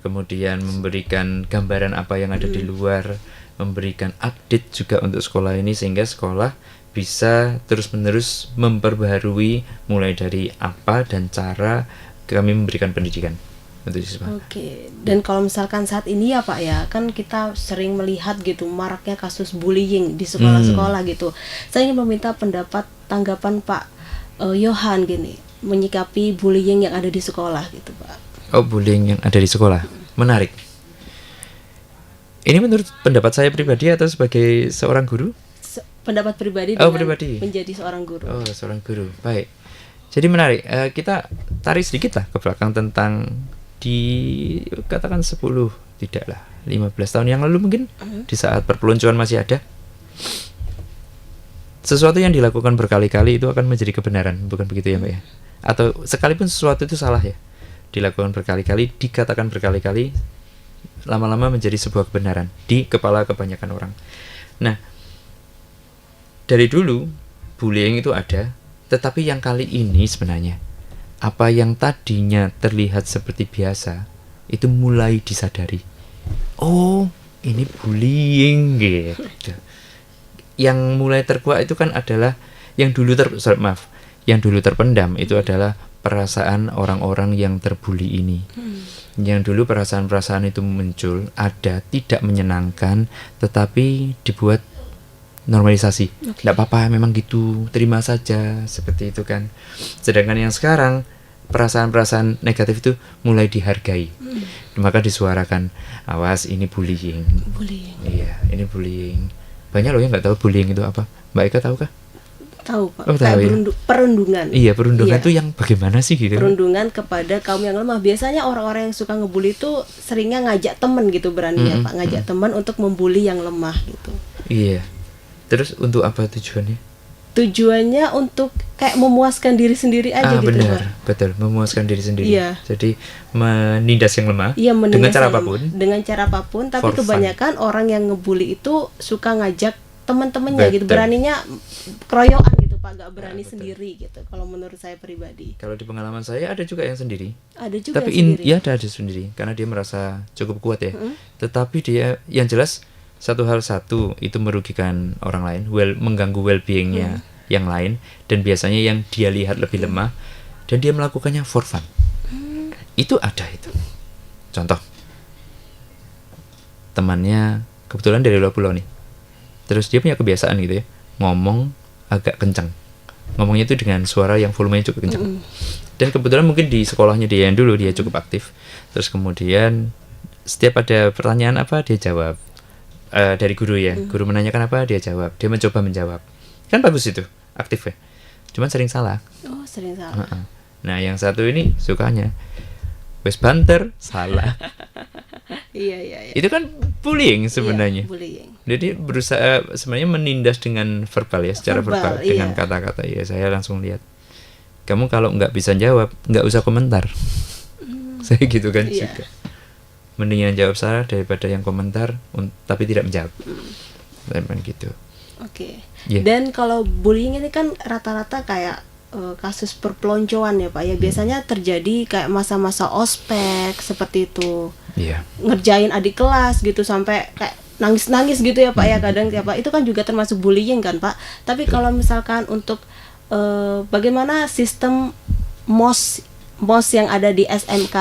kemudian memberikan gambaran apa yang ada di luar, memberikan update juga untuk sekolah ini sehingga sekolah bisa terus-menerus memperbaharui mulai dari apa dan cara kami memberikan pendidikan untuk siswa. Oke, dan kalau misalkan saat ini ya Pak ya, kan kita sering melihat gitu maraknya kasus bullying di sekolah-sekolah gitu. Saya ingin meminta pendapat tanggapan Pak Yohan gini, menyikapi bullying yang ada di sekolah gitu Pak. Oh, bullying yang ada di sekolah. Menarik. Ini menurut pendapat saya pribadi atau sebagai seorang guru? Pendapat pribadi Oh, dengan pribadi. menjadi seorang guru. Oh, seorang guru. Baik. Jadi menarik. Kita tarik sedikit lah ke belakang tentang katakan 10, tidaklah 15 tahun yang lalu mungkin, di saat perpeloncoan masih ada. Sesuatu yang dilakukan berkali-kali itu akan menjadi kebenaran, bukan begitu ya Mbak ya? Atau sekalipun sesuatu itu salah ya, dilakukan berkali-kali, dikatakan berkali-kali, lama-lama menjadi sebuah kebenaran di kepala kebanyakan orang. Nah, dari dulu bullying itu ada, tetapi yang kali ini sebenarnya apa yang tadinya terlihat seperti biasa itu mulai disadari. Oh, ini bullying gitu. Yang mulai terkuak itu kan adalah yang dulu yang dulu terpendam itu adalah perasaan orang-orang yang terbuli ini. Yang dulu perasaan-perasaan itu muncul, ada, tidak menyenangkan, tetapi dibuat normalisasi. Tidak apa-apa, memang gitu, terima saja, seperti itu kan. Sedangkan yang sekarang perasaan-perasaan negatif itu mulai dihargai. Maka disuarakan, awas ini bullying. Bullying. Iya, ini bullying. Banyak loh yang nggak tahu bullying itu apa. Mbak Eka tahu kah? Tahu Pak, Oh, kayak tahu ya. perundungan. Iya, perundungan Iya. itu yang bagaimana sih gitu? Perundungan kepada kaum yang lemah. Biasanya orang-orang yang suka ngebully itu seringnya ngajak teman gitu beraninya Pak, ngajak teman untuk membuli yang lemah gitu. Iya. Terus untuk apa tujuannya? Tujuannya untuk kayak memuaskan diri sendiri aja gitu Pak. Benar, betul, memuaskan diri sendiri. Iya. Jadi menindas yang lemah Iya, dengan menindas cara yang lemah. apapun. Dengan cara apapun, tapi For fun. kebanyakan orang yang ngebully itu suka ngajak teman-temannya gitu, Betul. beraninya keroyokan gitu Pak, gak berani betul. sendiri gitu. Kalau menurut saya pribadi. Kalau di pengalaman saya ada juga yang sendiri. Ada juga Tapi yang sendiri. ya ada sendiri karena dia merasa cukup kuat ya. Tetapi dia yang jelas satu itu merugikan orang lain, mengganggu well-beingnya yang lain, dan biasanya yang dia lihat lebih lemah dan dia melakukannya for fun. Itu ada itu. Contoh, temannya kebetulan dari luar pulau nih. Terus dia punya kebiasaan gitu ya, ngomong agak kencang. Ngomongnya itu dengan suara yang volumenya cukup kencang. Dan kebetulan mungkin di sekolahnya dia yang dulu dia cukup aktif. Terus kemudian setiap ada pertanyaan apa dia jawab. Dari guru ya, guru menanyakan apa dia jawab, dia mencoba menjawab, kan bagus itu, aktif ya. Cuman sering salah. Oh, sering salah. Nah yang satu ini sukanya wes banter salah. Iya. Itu kan bullying sebenarnya. Iya, bullying. Jadi berusaha sebenarnya menindas dengan verbal ya, secara verbal, Verbal, dengan iya. kata-kata. Ya saya langsung lihat, kamu kalau nggak bisa jawab nggak usah komentar. Saya gitu kan Iya. juga. Mendingan jawab salah daripada yang komentar tapi tidak menjawab. Memang gitu. Oke. Iya. Dan kalau bullying ini kan rata-rata kayak kasus perpeloncoan ya Pak ya. Biasanya terjadi kayak masa-masa ospek seperti itu. Iya. Ngerjain adik kelas gitu sampai kayak nangis-nangis gitu ya Pak ya kadang ya Pak. Itu kan juga termasuk bullying kan Pak. Tapi kalau misalkan untuk bagaimana sistem MOS yang ada di SMK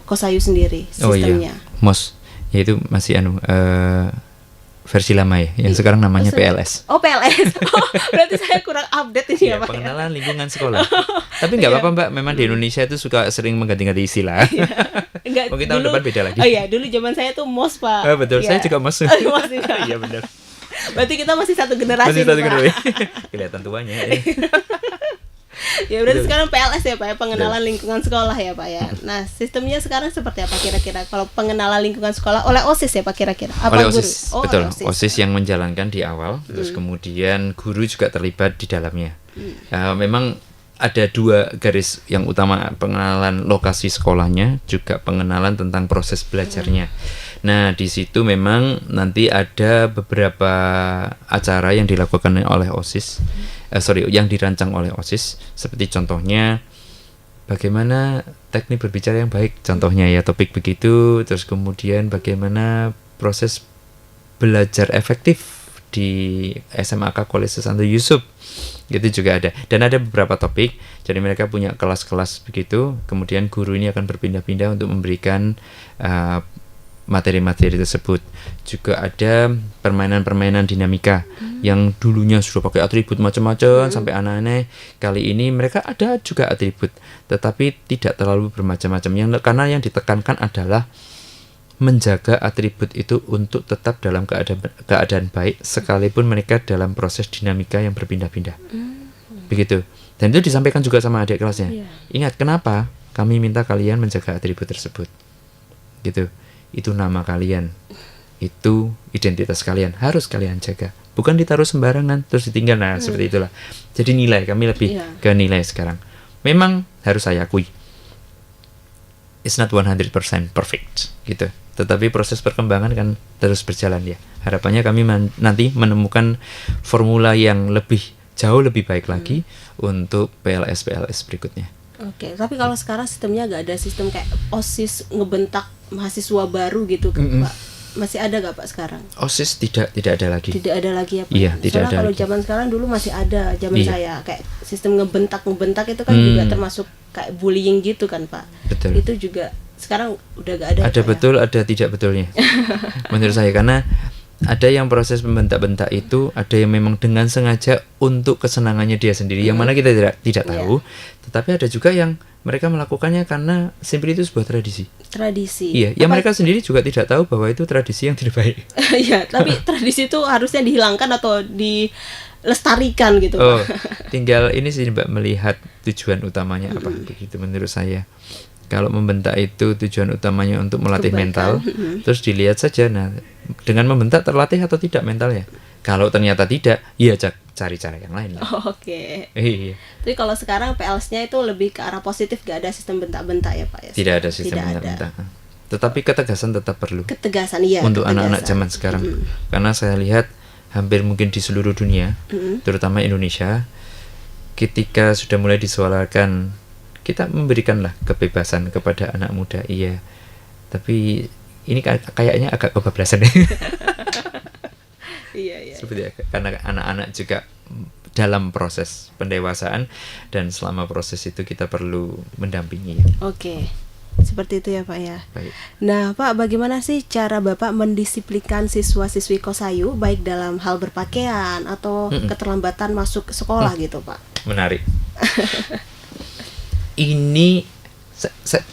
Kosayu sendiri sistemnya? MOS yaitu masih versi lama ya, yang sekarang namanya PLS. Oh PLS. Oh, berarti saya kurang update ini ya Ya, Pak. pengenalan lingkungan sekolah. Tapi nggak apa-apa Mbak, memang di Indonesia itu suka sering mengganti-ganti istilah. Enggak, Mungkin tahun depan beda lagi. Oh iya, dulu zaman saya tuh MOS Pak. Oh, betul, Iya. saya juga MOS. MOS juga. Iya benar. Berarti kita masih satu generasi. Masih satu nih, Pak. kedua. Kelihatan tuanya. Ya. Ya berarti Betul. sekarang PLS ya Pak ya, pengenalan lingkungan sekolah ya Pak ya. Nah, sistemnya sekarang seperti apa kira-kira kalau pengenalan lingkungan sekolah oleh OSIS ya Pak kira-kira? Apa Oleh guru? OSIS, Oh, betul. oleh OSIS yang menjalankan di awal, terus kemudian guru juga terlibat di dalamnya. Memang ada dua garis yang utama, pengenalan lokasi sekolahnya, juga pengenalan tentang proses belajarnya. Nah, di situ memang nanti ada beberapa acara yang dilakukan oleh OSIS, yang dirancang oleh OSIS, seperti contohnya bagaimana teknik berbicara yang baik, contohnya ya topik begitu, terus kemudian bagaimana proses belajar efektif di SMAK Kolese Santo Yusuf, gitu juga ada, dan ada beberapa topik. Jadi mereka punya kelas-kelas begitu, kemudian guru ini akan berpindah-pindah untuk memberikan materi-materi tersebut. Juga ada permainan-permainan dinamika yang dulunya sudah pakai atribut macam-macam sampai aneh-aneh. Kali ini mereka ada juga atribut, tetapi tidak terlalu bermacam-macam. Karena yang ditekankan adalah menjaga atribut itu untuk tetap dalam keadaan baik, sekalipun mereka dalam proses dinamika yang berpindah-pindah. Begitu. Dan itu disampaikan juga sama adik kelasnya. Ingat, kenapa kami minta kalian menjaga atribut tersebut? Gitu. Itu nama kalian, itu identitas kalian, harus kalian jaga, bukan ditaruh sembarangan terus ditinggal. Nah seperti itulah. Jadi nilai, kami lebih ke nilai sekarang. Memang harus saya akui, it's not 100% perfect gitu, tetapi proses perkembangan kan terus berjalan ya. Harapannya kami nanti menemukan formula yang jauh lebih baik lagi untuk PLS berikutnya. Oke, tapi kalau sekarang sistemnya nggak ada sistem kayak OSIS ngebentak mahasiswa baru gitu Pak. Masih ada nggak Pak sekarang? OSIS tidak ada lagi. Tidak ada lagi ya Pak. Iya, tidak Soalnya ada kalau lagi. zaman sekarang dulu masih ada, zaman Iya. saya kayak sistem ngebentak itu kan juga termasuk kayak bullying gitu kan Pak. Betul. Itu juga sekarang udah nggak ada. Ada Pak, betul, ada tidak betulnya. Menurut saya, karena ada yang proses membentak-bentak itu, ada yang memang dengan sengaja untuk kesenangannya dia sendiri, yang mana kita tidak tahu. Tetapi ada juga yang mereka melakukannya karena simply itu sebuah tradisi. Tradisi. Iya, yang mereka sendiri juga tidak tahu bahwa itu tradisi yang tidak baik. Iya, tapi tradisi itu harusnya dihilangkan atau dilestarikan gitu Oh, Pak. tinggal ini sih Mbak, melihat tujuan utamanya apa, begitu menurut saya. Kalau membentak itu tujuan utamanya untuk melatih Kebaikan. mental, terus dilihat saja, nah dengan membentak terlatih atau tidak mentalnya. Kalau ternyata tidak, ya cari cara yang lain. Oh, oke. Iya. Tapi kalau sekarang PLS-nya itu lebih ke arah positif, gak ada sistem bentak-bentak ya Pak ya? Tidak ada sistem Tidak ada. bentak-bentak. Tetapi ketegasan tetap perlu Ketegasan iya. untuk ketegasan. anak-anak zaman sekarang. Karena saya lihat hampir mungkin di seluruh dunia, terutama Indonesia, ketika sudah mulai disuarakan, kita memberikanlah kebebasan kepada anak muda, iya. Tapi ini kayaknya agak kebablasan ya. Iya. Seperti karena anak-anak juga dalam proses pendewasaan, dan selama proses itu kita perlu mendampingi. Oke. Seperti itu ya Pak ya. Baik. Nah Pak, bagaimana sih cara Bapak mendisiplinkan siswa-siswi Kosayu baik dalam hal berpakaian atau keterlambatan masuk ke sekolah gitu Pak? Menarik. Ini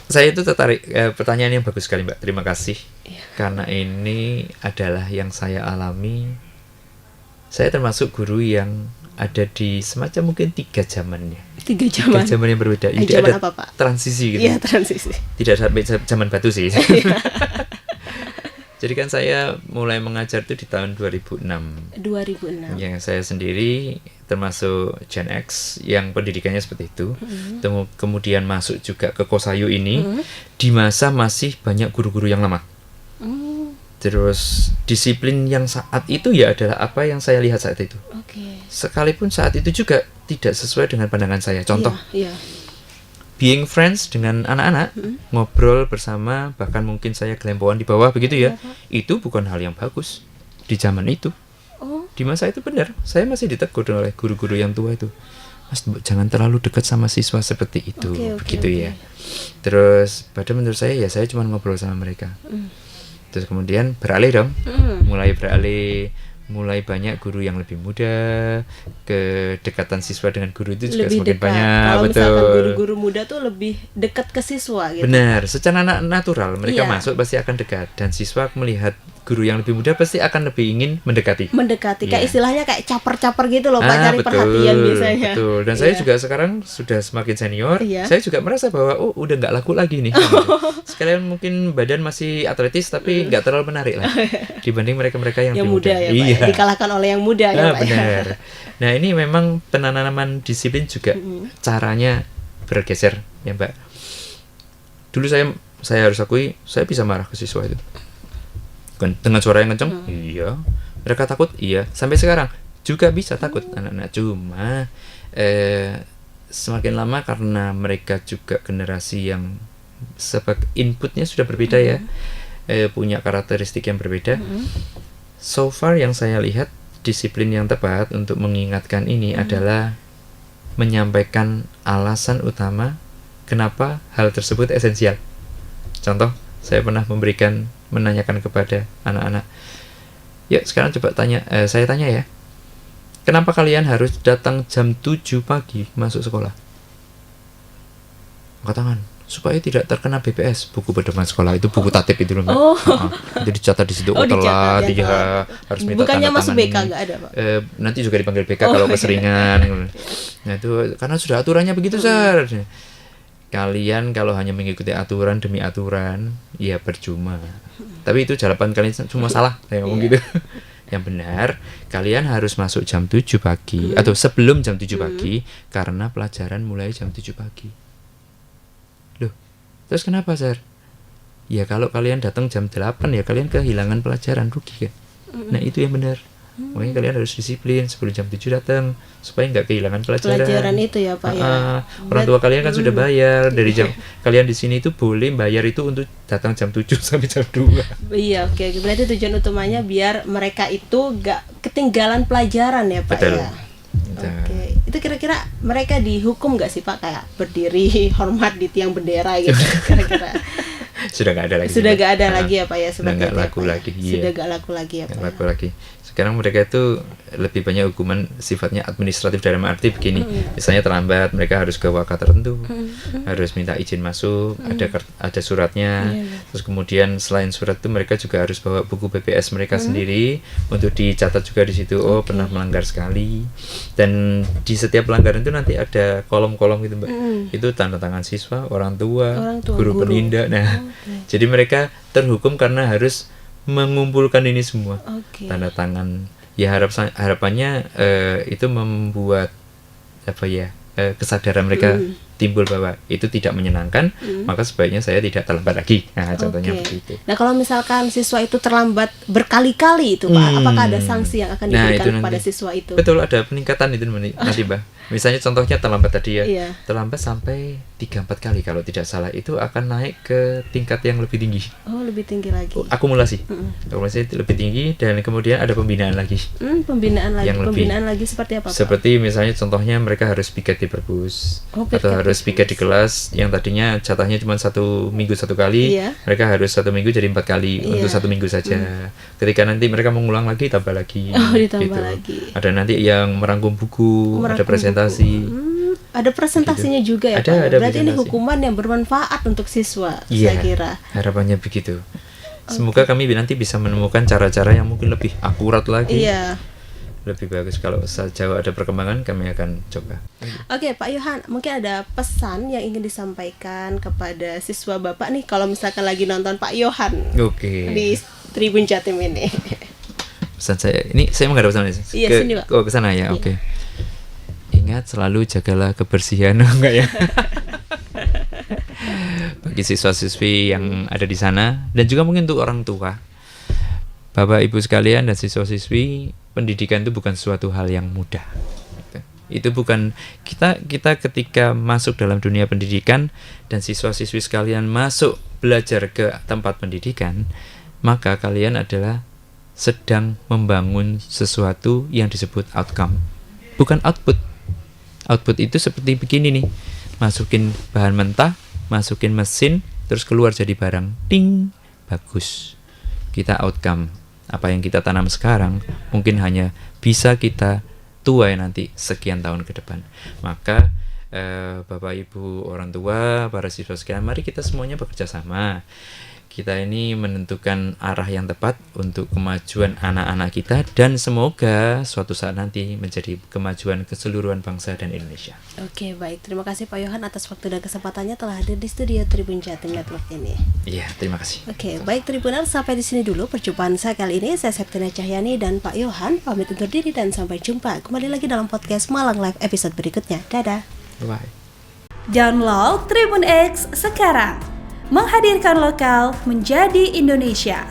Saya itu tertarik, pertanyaan yang bagus sekali Mbak, terima kasih. Karena ini adalah yang saya alami. Saya termasuk guru yang ada di semacam mungkin 3 zamannya. 3 3 zaman. zaman yang berbeda. Jadi Zaman ada apa, Pak? transisi gitu. Iya, transisi. Tidak sampai zaman batu sih. Jadi kan saya mulai mengajar itu di tahun 2006. 2006. Yang saya sendiri termasuk Gen X yang pendidikannya seperti itu. Kemudian masuk juga ke Kosayu ini di masa masih banyak guru-guru yang lama. Terus disiplin yang saat itu ya adalah apa yang saya lihat saat itu. Oke. Sekalipun saat itu juga tidak sesuai dengan pandangan saya. Contoh, Iya. being friends dengan anak-anak, ngobrol bersama, bahkan mungkin saya gelempoan di bawah begitu ya. Itu bukan hal yang bagus di zaman itu. Oh. Di masa itu benar, saya masih ditegur oleh guru-guru yang tua itu. Mas, jangan terlalu dekat sama siswa seperti itu, Oke, begitu oke. ya. Terus, padahal menurut saya ya saya cuma ngobrol sama mereka. Terus kemudian beralih dong, mulai banyak guru yang lebih muda, kedekatan siswa dengan guru itu juga Lebih semakin dekat. banyak. Kalau Betul. misalkan guru-guru muda tuh lebih dekat ke siswa gitu. Benar, secara natural mereka Iya. masuk pasti akan dekat, dan siswa melihat guru yang lebih muda pasti akan lebih ingin mendekati. Mendekati kayak Iya. istilahnya kayak caper-caper gitu loh, Pak, cari perhatian biasanya. Betul. Dan saya Iya. juga sekarang sudah semakin senior, Iya. saya juga merasa bahwa udah nggak laku lagi nih. Sekalian mungkin badan masih atletis tapi nggak terlalu menarik lah dibanding mereka-mereka yang yang lebih muda ya, Pak. Iya. Dikalahkan oleh yang muda ya, Pak. Benar. Nah, ini memang penanaman disiplin juga caranya bergeser ya, Mbak. Dulu saya harus akui, saya bisa marah ke siswa itu. Dengan suara yang kencang, iya. Mereka takut, iya. Sampai sekarang juga bisa takut anak-anak. Cuma semakin lama karena mereka juga generasi yang inputnya sudah berbeda ya, punya karakteristik yang berbeda. So far yang saya lihat disiplin yang tepat untuk mengingatkan ini adalah menyampaikan alasan utama kenapa hal tersebut esensial. Contoh, saya pernah menanyakan kepada anak-anak, ya sekarang coba saya tanya ya, kenapa kalian harus datang jam 7 pagi masuk sekolah? Angkat tangan, supaya tidak terkena BPS, buku pedoman sekolah, itu buku tatip itu loh, Mbak. Oh. Jadi dicatat di situ, Oh, telat, dicatat. dia harus minta Bukannya tanda masuk tangan BK ini. nggak ada, Pak? Nanti juga dipanggil BK Oh, kalau iya. keseringan. Nah itu karena sudah aturannya begitu, Sar. Kalian kalau hanya mengikuti aturan demi aturan, ya percuma. Tapi itu jawaban kalian semua salah, saya ngomong gitu. Yang benar, kalian harus masuk jam 7 pagi atau sebelum jam 7 pagi karena pelajaran mulai jam 7 pagi. Loh, terus kenapa, Sar? Ya kalau kalian datang jam 8 ya kalian kehilangan pelajaran, rugi kan? Nah, itu yang benar. Makanya kalian harus disiplin sebelum jam 7 datang supaya nggak kehilangan pelajaran. Pelajaran itu ya, Pak ya. Orang tua kalian kan sudah bayar dari jam kalian di sini itu boleh bayar itu untuk datang jam 7 sampai jam 2. Iya, oke. Berarti tujuan utamanya biar mereka itu gak ketinggalan pelajaran ya, Pak. Betul. Ya. Oke. Itu kira-kira mereka dihukum gak sih, Pak, kayak berdiri hormat di tiang bendera gitu kira-kira? Sudah nggak ada lagi. Sudah gak ada Ah, lagi ya, Pak ya, sudah seperti nggak itu ya, laku Pak, ya? lagi, iya. Sudah gak laku lagi ya, Pak. Nggak laku lagi. Sekarang mereka itu lebih banyak hukuman sifatnya administratif dalam arti begini. Misalnya terlambat, mereka harus ke waka tertentu, harus minta izin masuk, ada suratnya. Terus kemudian selain surat itu mereka juga harus bawa buku BPS mereka sendiri untuk dicatat juga di situ. Oh, pernah melanggar sekali. Dan di setiap pelanggaran itu nanti ada kolom-kolom gitu, Mbak. Itu tanda tangan siswa, orang tua, guru penindak. Nah, jadi mereka terhukum karena harus mengumpulkan ini semua. Oke. Tanda tangan. Ya harapannya itu membuat apa ya, kesadaran mereka timbul bahwa itu tidak menyenangkan, maka sebaiknya saya tidak terlambat lagi. Nah, contohnya Oke. begitu. Nah, kalau misalkan siswa itu terlambat berkali-kali itu, Pak, apakah ada sanksi yang akan Nah, diberikan itu kepada nanti. siswa itu? Betul, ada peningkatan itu nanti, Mbak. Misalnya contohnya terlambat tadi ya. Iya. Terlambat sampai 3-4 kali kalau tidak salah, itu akan naik ke tingkat yang lebih tinggi. Oh, lebih tinggi lagi. Akumulasi. Akumulasi itu lebih tinggi dan kemudian ada pembinaan lagi. Pembinaan lagi. Yang lebih. Pembinaan lagi seperti apa, Pak? Seperti misalnya contohnya mereka harus piket di perpus, Oh, atau piket harus di piket di kelas yang tadinya jatahnya cuma 1 minggu 1 kali, Iya. mereka harus 1 minggu jadi 4 kali Iya. untuk 1 minggu saja. Ketika nanti mereka mengulang lagi tambah lagi. Oh, ditambah lagi. Ada nanti yang merangkum buku, ada Merangkum presentasi. Ada presentasinya juga ya, Pak. Ada Berarti ini presentasi. hukuman yang bermanfaat untuk siswa, Iya, saya kira. harapannya begitu. Semoga kami nanti bisa menemukan cara-cara yang mungkin lebih akurat lagi, Iya. lebih bagus. Kalau sejauh ada perkembangan, kami akan coba. Oke, Pak Yohan, mungkin ada pesan yang ingin disampaikan kepada siswa Bapak nih kalau misalkan lagi nonton Pak Yohan Oke. di Tribun Jatim ini. Pesan saya, ini saya menghadap sana. Iya, sini, Pak. Oh, ke sana ya. Iya. Oke. Ingat selalu jagalah kebersihan. Enggak ya? Bagi siswa-siswi yang ada di sana dan juga mungkin untuk orang tua, Bapak Ibu sekalian dan siswa-siswi, pendidikan itu bukan suatu hal yang mudah. Itu bukan kita ketika masuk dalam dunia pendidikan dan siswa-siswi sekalian masuk belajar ke tempat pendidikan, maka kalian adalah sedang membangun sesuatu yang disebut outcome, bukan output. Output itu seperti begini nih, masukin bahan mentah, masukin mesin, terus keluar jadi barang, ting, bagus. Kita outcome, apa yang kita tanam sekarang mungkin hanya bisa kita tuai nanti sekian tahun ke depan. Maka Bapak Ibu orang tua, para siswa sekalian, mari kita semuanya bekerja sama. Kita ini menentukan arah yang tepat untuk kemajuan anak-anak kita dan semoga suatu saat nanti menjadi kemajuan keseluruhan bangsa dan Indonesia. Oke, baik. Terima kasih Pak Yohan atas waktu dan kesempatannya telah hadir di studio Tribun Jatim Network ini. Iya, terima kasih. Oke, baik Tribuners, sampai di sini dulu perjumpaan saya kali ini. Saya Septina Cahyani dan Pak Yohan pamit undur diri dan sampai jumpa kembali lagi dalam podcast Malang Live episode berikutnya. Dadah. Bye. Download Tribun X sekarang. Menghadirkan lokal menjadi Indonesia.